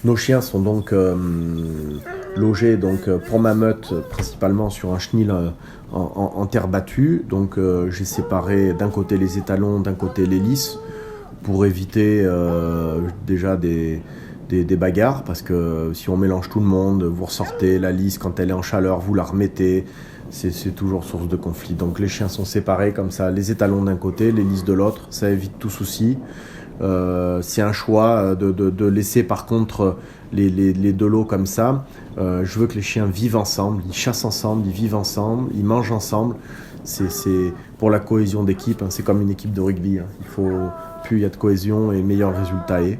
Nos chiens sont donc logés donc, pour ma meute principalement sur un chenil en terre battue. Donc j'ai séparé d'un côté les étalons, d'un côté les lisses pour éviter déjà des bagarres, parce que si on mélange tout le monde, vous ressortez la lisse quand elle est en chaleur, vous la remettez, c'est toujours source de conflit. Donc les chiens sont séparés comme ça, les étalons d'un côté, les lisses de l'autre, ça évite tout souci. C'est un choix de laisser par contre les deux lots comme ça. Je veux que les chiens vivent ensemble, ils chassent ensemble, ils vivent ensemble, ils mangent ensemble. C'est pour la cohésion d'équipe, hein, c'est comme une équipe de rugby. Hein. Plus il y a de cohésion et meilleur le résultat est.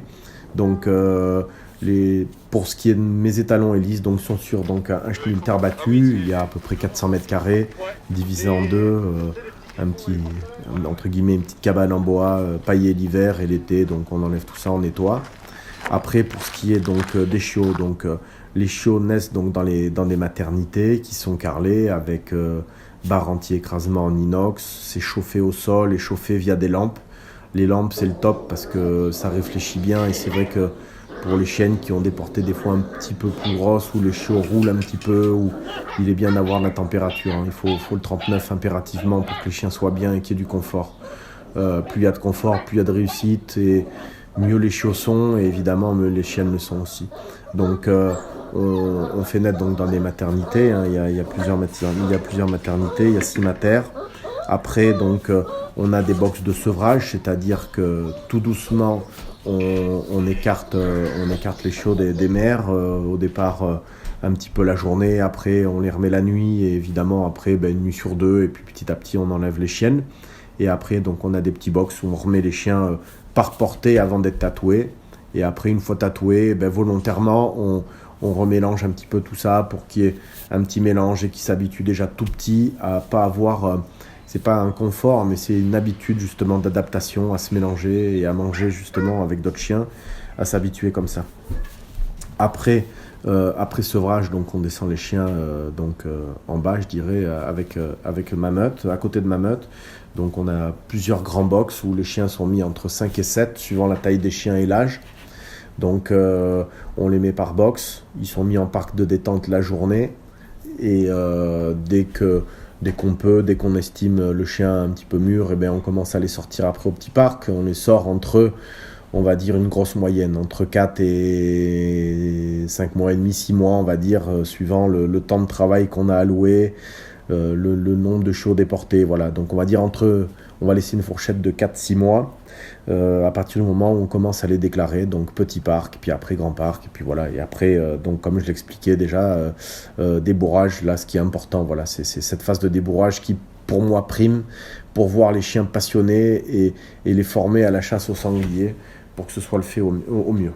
Donc pour ce qui est de mes étalons et lisses, donc sont sur donc un chenil terre battue, il y a à peu près 400 mètres carrés, divisé en deux, entre guillemets une petite cabane en bois, paillée l'hiver et l'été, donc on enlève tout ça, on nettoie. Après pour ce qui est donc des chiots, donc les chiots naissent donc dans des maternités qui sont carrelées avec barre anti-écrasement en inox, c'est chauffé au sol et chauffé via des lampes. Les lampes, c'est le top parce que ça réfléchit bien, et c'est vrai que pour les chiennes qui ont des portées des fois un petit peu plus grosses, où le chiot roule un petit peu, où il est bien d'avoir la température. Hein. Il faut le 39 impérativement pour que les chiens soient bien et qu'il y ait du confort. Plus il y a de confort, plus il y a de réussite, et mieux les chiots sont, et évidemment mieux les chiennes le sont aussi. Donc on fait naître donc dans des maternités. Hein. Il y a plusieurs maternités, il y a 6 maters. Après, donc, on a des box de sevrage, c'est-à-dire que tout doucement, on écarte les chiots des mères. Au départ, un petit peu la journée, après on les remet la nuit, et évidemment après une nuit sur deux, et puis petit à petit on enlève les chiennes. Et après, donc, on a des petits box où on remet les chiens par portée avant d'être tatoués. Et après, une fois tatoués, volontairement, on remélange un petit peu tout ça pour qu'il y ait un petit mélange et qu'ils s'habituent déjà tout petit à pas avoir... c'est pas un confort, mais c'est une habitude justement d'adaptation, à se mélanger et à manger justement avec d'autres chiens, à s'habituer comme ça. Après sevrage, donc on descend les chiens en bas, je dirais, avec ma meute, à côté de ma meute. Donc on a plusieurs grands box où les chiens sont mis entre 5 et 7, suivant la taille des chiens et l'âge. Donc on les met par box, ils sont mis en parc de détente la journée, et dès qu'on peut, dès qu'on estime le chien un petit peu mûr, on commence à les sortir après au petit parc. On les sort entre, on va dire une grosse moyenne, entre 4 et 5 mois et demi, 6 mois, on va dire, suivant le temps de travail qu'on a alloué, le nombre de chiots déportés. Voilà. Donc on va dire on va laisser une fourchette de 4-6 mois, à partir du moment où on commence à les déclarer, donc petit parc, puis après grand parc, et puis voilà. Et après, donc comme je l'expliquais déjà, débourrage, là ce qui est important, voilà, c'est cette phase de débourrage qui pour moi prime, pour voir les chiens passionnés et les former à la chasse au sanglier, pour que ce soit le fait au mieux.